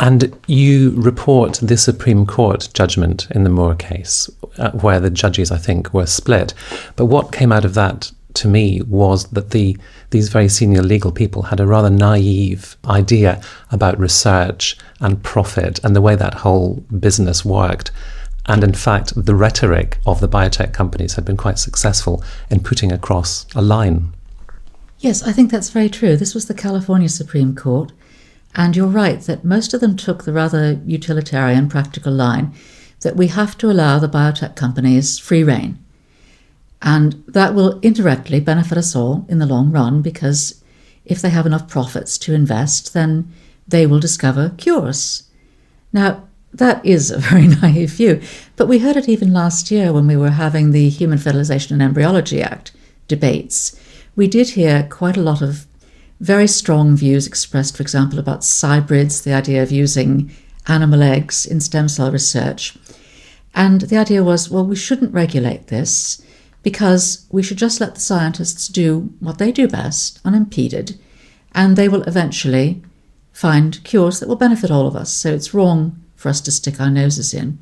And you report the Supreme Court judgment in the Moore case, where the judges, I think, were split. But what came out of that, to me, was that these very senior legal people had a rather naive idea about research and profit and the way that whole business worked. And in fact, the rhetoric of the biotech companies had been quite successful in putting across a line. Yes, I think that's very true. This was the California Supreme Court. And you're right that most of them took the rather utilitarian, practical line that we have to allow the biotech companies free rein. And that will indirectly benefit us all in the long run, because if they have enough profits to invest, then they will discover cures. Now, that is a very naive view, but we heard it even last year when we were having the Human Fertilization and Embryology Act debates. We did hear quite a lot of very strong views expressed, for example, about cybrids, the idea of using animal eggs in stem cell research. And the idea was, well, we shouldn't regulate this because we should just let the scientists do what they do best, unimpeded, and they will eventually find cures that will benefit all of us. So it's wrong for us to stick our noses in.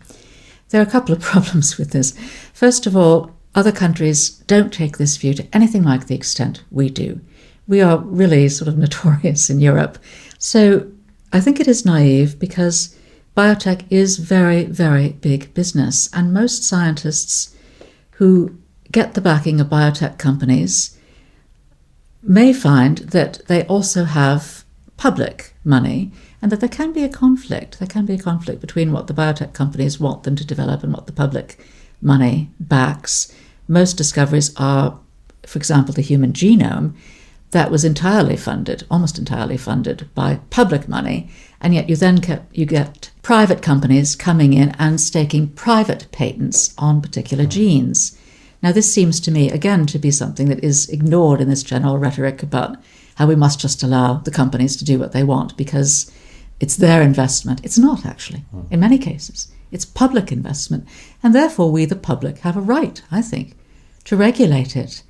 There are a couple of problems with this. First of all, other countries don't take this view to anything like the extent we do. We are really sort of notorious in Europe. So I think it is naive because biotech is very, very big business. And most scientists who get the backing of biotech companies may find that they also have public money and that there can be a conflict. There can be a conflict between what the biotech companies want them to develop and what the public money backs. Most discoveries are, for example, the human genome. That was entirely funded, almost entirely funded by public money, and yet you get private companies coming in and staking private patents on particular genes. Now, this seems to me, again, to be something that is ignored in this general rhetoric about how we must just allow the companies to do what they want because it's their investment. It's not, actually, in many cases. It's public investment, and therefore we, the public, have a right, I think, to regulate it.